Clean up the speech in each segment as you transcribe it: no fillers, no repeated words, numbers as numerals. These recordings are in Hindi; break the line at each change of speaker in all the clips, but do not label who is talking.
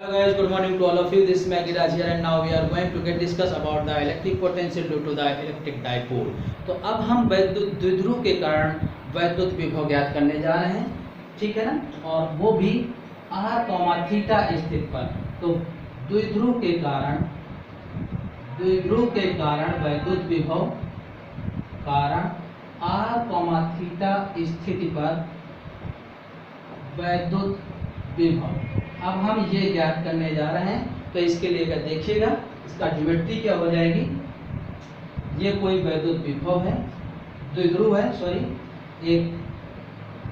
Hello guys, good morning to all of you. This is Magiraj here and now we are going to get discuss about the electric potential due to the electric dipole. तो अब हम वैद्युत द्विध्रुव के कारण वैद्युत विभव ज्ञात करने जा रहे हैं, ठीक है ना, और वो भी r, थीटा स्थिति पर। तो द्विध्रुव के कारण वैद्युत विभव कारण r, थीटा स्थिति पर वैद्युत विभव। अब हम ये ज्ञात करने जा रहे हैं, तो इसके लिए अगर देखिएगा इसका ज्योमेट्री क्या हो जाएगी। ये कोई वैद्युत विभव है, द्विध्रुव है, सॉरी, एक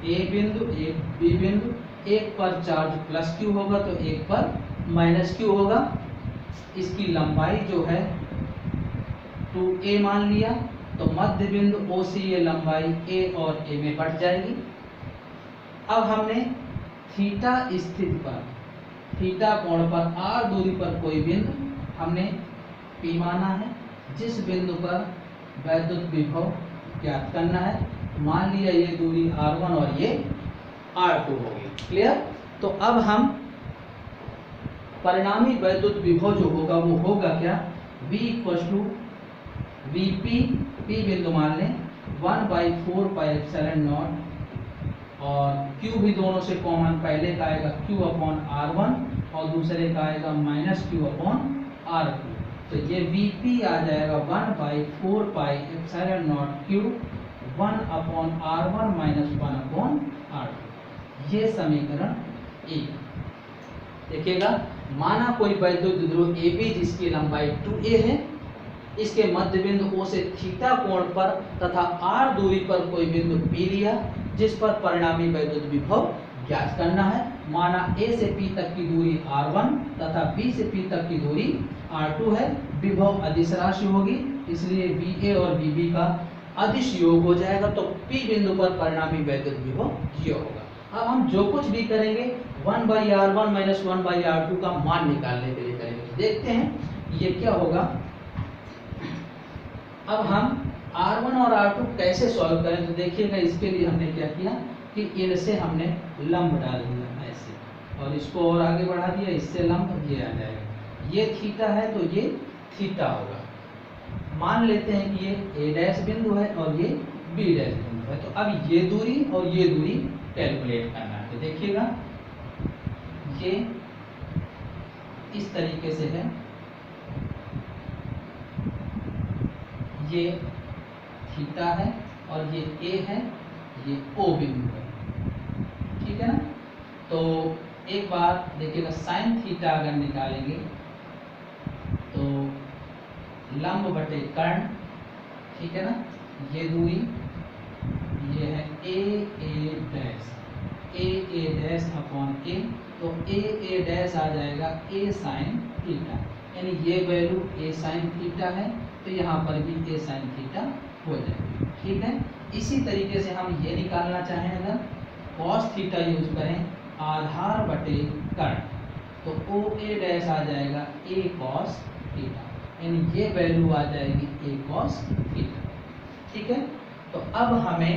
ए बिंदु एक बी बिंदु, एक पर चार्ज प्लस क्यू होगा तो एक पर माइनस क्यू होगा। इसकी लंबाई जो है 2a मान लिया, तो मध्य बिंदु O से ये लंबाई a और a में बट जाएगी। अब हमने थीटा स्थिति पर, थीटा कोण पर r दूरी पर कोई बिंदु हमने P माना है, जिस बिंदु पर वैद्युत विभव ज्ञात करना है। मान लिया ये दूरी r1 और ये r2 होगी। क्लियर? तो अब हम परिणामी वैद्युत विभव जो होगा वो होगा क्या, V = Vp, P बिंदु मान लें 1/4πε0, और Q भी दोनों से कॉमन, पहले का आएगा Q/R1 और दूसरे का आएगा -Q/R2। तो ये Vp आ जाएगा 1/4πε0 Q 1/R1 -1/R2। ये समीकरण 1। देखिएगा, माना कोई वैद्युत द्विध्रुव AB जिसकी लंबाई 2a है, इसके मध्य बिंदु O से थीटा कोण पर तथा r दूरी पर कोई बिंदु P लिया, जिस पर परिणामी वैद्युत विभव ज्ञात करना है। माना A से P तक की दूरी r1 तथा B से P तक की दूरी r2 है। विभव अदिश राशि होगी, इसलिए VA और VB का अदिश योग हो जाएगा, तो P बिंदु पर परिणामी वैद्युत विभव ये होगा। अब हम जो कुछ भी करेंगे 1/R1 - 1/R2 का मान निकालने के लिए करेंगे। देखते हैं ये क्या होगा। अब हम R1 और R2 कैसे सॉल्व करें, तो देखिएगा इसके लिए हमने क्या किया कि इनसे हमने लंब डाल दिया ऐसे, और इसको और आगे बढ़ा दिया, इससे लंब ये आ जाएगा। ये थीटा है तो ये थीटा होगा। मान लेते हैं कि ये A' बिंदु है और ये B' बिंदु है। तो अब ये दूरी और ये दूरी कैलकुलेट करना है। तो देखिएगा ये इस तरीके से है, ये थीटा है और ये A है, ये O बिंदु है, ठीक है ना। तो एक बार देखिएगा, साइन थीटा अगर निकालेंगे तो लंब बटे कर्ण, ठीक है ना, ये दूरी ये है AA' तो AA' आ जाएगा A साइन थीटा, यानी ये वैल्यू A साइन थीटा है, तो यहाँ पर भी A साइन थीटा हो जाएगी, ठीक है। इसी तरीके से हम ये निकालना चाहें, अगर cos थीटा यूज करें आधार बटे कर्ण, तो OA' आ जाएगा A cos थीटा, यानी ये वैल्यू आ जाएगी A cos थीटा, ठीक है। तो अब हमें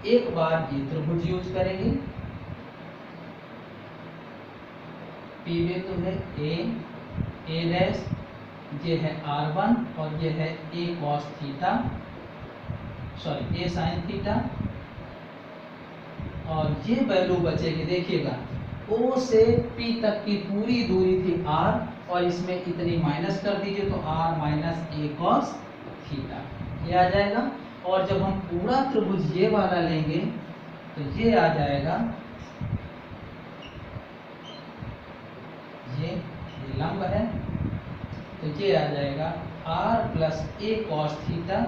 एक बार ये त्रिभुज यूज करेंगे। P बिंदु है A', ये है R1 और ये है A cos theta, sorry A sin theta, और ये वैल्यू बचेगी। देखिएगा O से P तक की पूरी दूरी थी R, और इसमें इतनी माइनस कर दीजिए तो R - A cos थीटा ये आ जाएगा। और जब हम पूरा त्रिभुज ये वाला लेंगे तो ये आ जाएगा, ये लंब है, तो ये आ जाएगा R + A cos थीटा,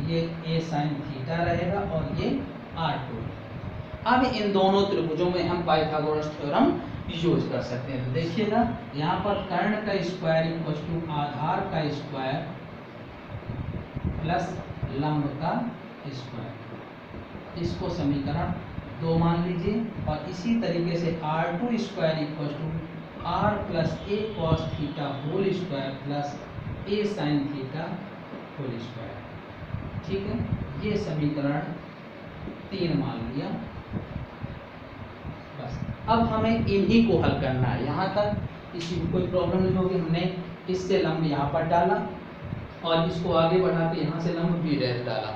ये A sin थीटा रहेगा, और ये R2। अब इन दोनों त्रिभुजों में हम पाइथागोरस थ्योरम यूज कर सकते हैं। तो देखिएगा यहाँ पर कर्ण का स्क्वायर = आधार का स्क्वायर प्लस लंब का स्क्वायर, इसको समीकरण 2 मान लीजिए। और इसी तरीके से R2² = R + A cos theta whole square plus A sin theta whole square, ठीक है। ये समीकरण 3 मान लिया, बस। अब हमें इन्हीं को हल करना है। यहाँ तक किसी को कोई प्रॉब्लम नहीं होगी। हमने इससे लंब यहाँ पर डाला और इसको आगे बढ़ा के यहाँ से लंब बी डैश डाला।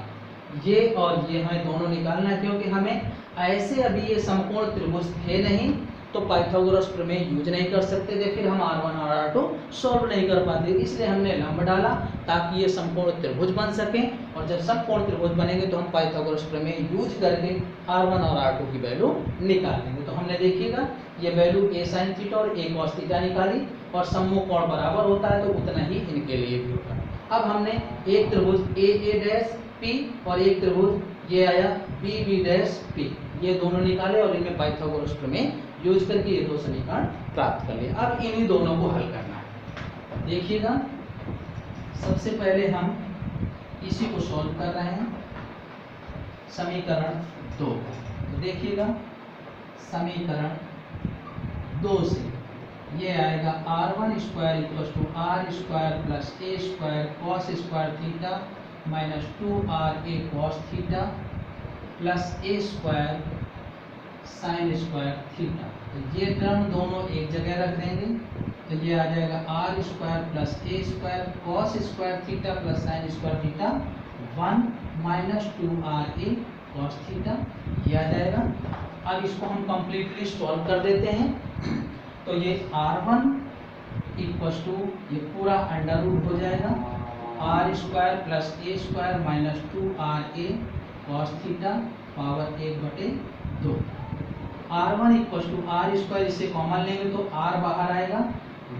ये और ये हमें दोनों निकालना है, क्योंकि हमें ऐसे अभी ये समकोण त्रिभुज थे नहीं तो पाइथागोरस प्रमेय यूज नहीं कर सकते थे, फिर हम R1 और R2 सॉल्व नहीं कर पाते। इसलिए हमने लंब डाला ताकि ये समकोण त्रिभुज बन सके, और जब समकोण त्रिभुज बनेंगे तो हम पाइथागोरस प्रमेय यूज करके R1 और R2 की वैल्यू निकाल लेंगे। तो हमने देखिएगा ये वैल्यू a sin थीटा और a cos थीटा निकाली, और सम्मुख कोण बराबर होता है तो उतना ही इनके लिए भी होगा। अब हमने एक त्रिभुज a डैश p और एक त्रिभुज ये आया b b डैश p, ये दोनों निकाले और इनमें पाइथागोरस प्रमेय यूज करके ये दो समीकरण प्राप्त कर लिए। अब इन्हीं दोनों को हल करना है। देखिएगा सबसे पहले हम इसी को सॉल्व कर रहे हैं, समीकरण 2। तो देखिएगा समीकरण 2 से ये आएगा r1 square equal to r square plus a square cos square theta minus 2ra cos theta plus a square sine square theta. तो ये टर्म दोनों एक जगह रख देंगे तो ये आ जाएगा r square plus a square cos square theta plus sign square theta 1 minus 2ra cos theta, ये आ जाएगा। अब इसको हम कंप्लीटली सॉल्व कर देते हैं। तो ये r1 इक्वल टू ये पूरा अंडर रूट हो जाएगा r square plus a square minus 2ra cos theta power 1/2। r1 equal to r square, इसे कॉमन लेंगे तो r बाहर आएगा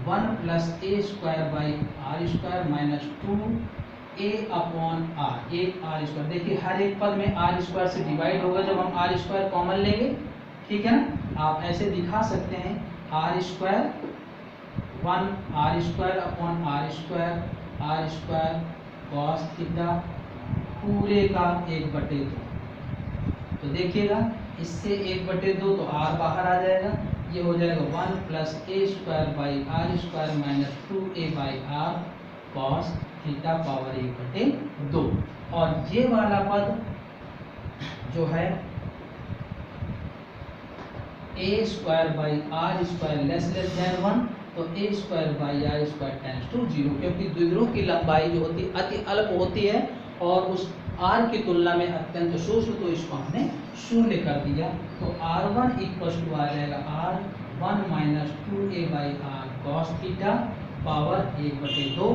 1 plus a square by r square minus 2a upon r, एक r स्क्वायर। देखिए हर एक पद में r स्क्वायर से डिवाइड होगा जब हम r स्क्वायर कॉमन लेंगे, ठीक है ना। आप ऐसे दिखा सकते हैं r square 1 r square upon r square cos theta पूरे का 1/2। तो देखिएगा इससे 1/2 तो r बाहर आ जाएगा, ये हो जाएगा 1 plus a square by r square minus 2a by r cos theta power 1/2। और ये वाला पद जो है a square by r square less than 1, तो a square by r square tends to 0, क्योंकि द्विध्रुव की लंबाई जो होती है अति अल्प होती है और उस r की तुलना में अत्यंत सूक्ष्म, तो इसको हमने शून्य कर दिया। तो r1 इक्वल टू आ जाएगा r1 minus 2a by r cos theta power 1/2,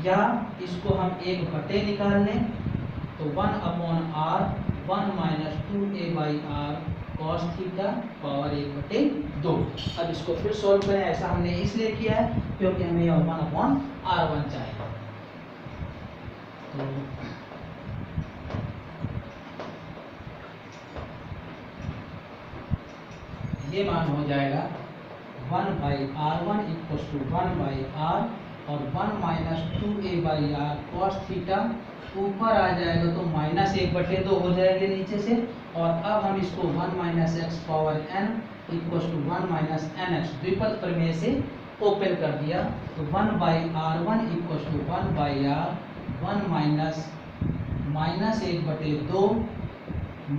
या इसको हम 1/, निकाल लें तो 1 upon r 1 minus 2a by r cos theta power 1/2। अब इसको फिर सॉल्व करें। ऐसा हमने इसलिए किया है क्योंकि हमें 1 अपॉन r1 चाहिए। तो ये मान हो जाएगा 1 by r1 equal to 1 by r और 1 minus 2a by r cos theta, ऊपर आ जाएगा तो माइनस 1/2 हो जाएंगे नीचे से। और अब हम इसको 1 minus x power n equal to 1 minus n x द्विपद प्रमेय से ओपन कर दिया। तो 1 by r1 equal to 1 by r 1 minus 1/2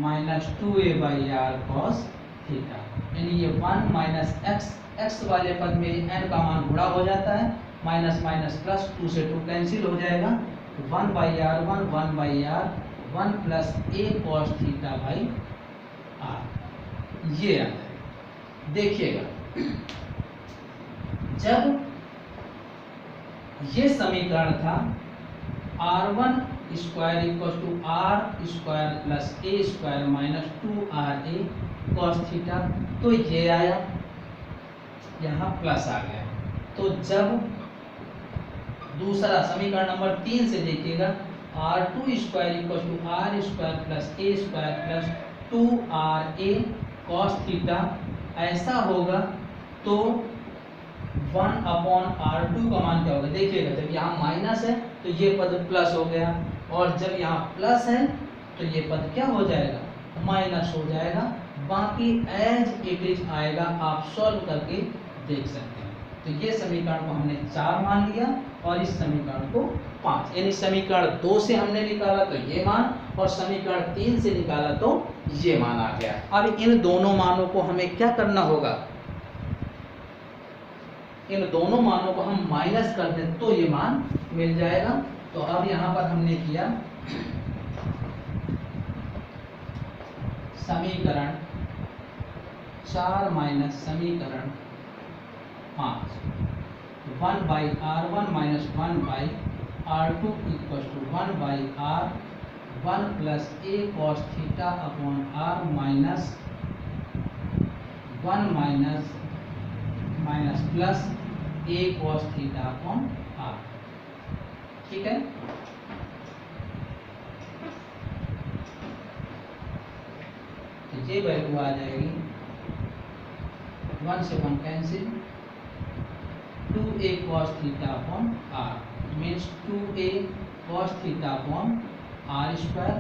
minus 2a by r cos theta, यानी ये 1 माइनस एक्स वाले पद में n का मान गुणा हो जाता है, माइनस माइनस प्लस 2 से 2 कैंसिल हो जाएगा। 1 by r1 1 by r 1 plus a cos theta by r, ये आता है। देखिएगा जब ये समीकरण था r1 square equal to r square plus a square minus 2ra cos theta, तो ये आया, यहाँ प्लस आ गया। तो जब दूसरा समीकरण नंबर 3 से देखिएगा r2 square equal to r square plus a square plus 2ra cos theta ऐसा होगा, तो 1 अपॉन r2 का मान क्या होगा। देखिएगा जब यहाँ माइनस है तो ये पद प्लस हो गया, और जब यहाँ प्लस है तो ये पद क्या हो जाएगा, माइनस हो जाएगा। बाकी एज इट इज आएगा, आप सॉल्व करके देख सकते हैं। तो ये समीकरण को हमने 4 मान लिया और इस समीकरण को 5, यानी समीकरण 2 से हमने निकाला तो ये मान और समीकरण 3 से निकाला तो ये मान आ गया। अब इन दोनों मानों को हमें क्या करना होगा, इन दोनों मानों को हम माइनस कर दें तो ये मान मिल जाएगा। तो अब यहाँ पर हमने किया समीकरण 4 माइनस समीकरण 5, 1/r1 minus 1/r2 equal to 1/r1 plus a cos theta upon r minus 1 minus plus a cos theta upon r। ठीक है, तो ये वैल्यू आ जाएगी 1 से 1 cancel, 2a cos theta upon r means 2a cos theta upon r square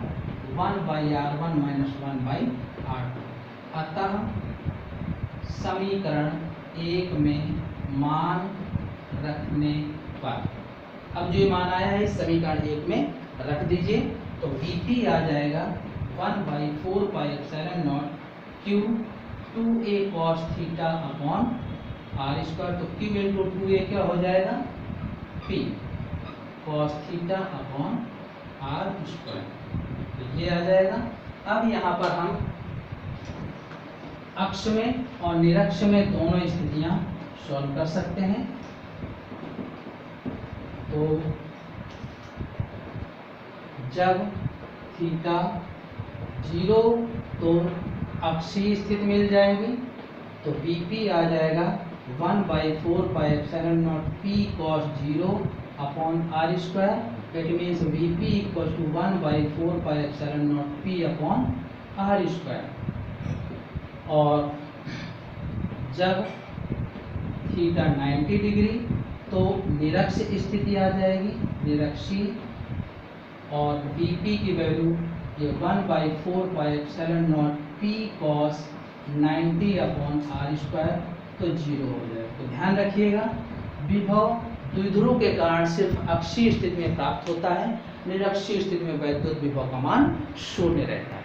1/r1 minus 1/r2। अतः समीकरण 1 में मान रखने पर, अब जो मान आया है इस समीकरण 1 में रख दीजिए, तो Vp आ जाएगा 1/4πε0 q 2a cos theta upon r square. तो q इंटू 2a क्या हो जाएगा, p cos theta upon r square. तो ये आ जाएगा। अब यहाँ पर हम अक्ष में और निरक्ष में दोनों स्थितियां सॉल्व कर सकते हैं। तो जब थीटा 0 तो अक्षीय स्थिति मिल जाएगी, तो Vp आ जाएगा 1/4πε0 p cos 0 upon r square. It means Vp equal to 1/4πε0 p upon r square. और जब थीटा 90 डिग्री तो निरक्ष स्थिति आ जाएगी, निरक्षीय, और Vp की वैल्यू ये 1/4πε0 p cos 90 upon r square, तो 0 हो जाएगा। तो ध्यान रखिएगा, विभव द्विध्रुव के कारण सिर्फ अक्षीय स्थिति में प्राप्त होता है, निरक्षीय स्थिति में वैद्युत विभव का मान 0 रहता है।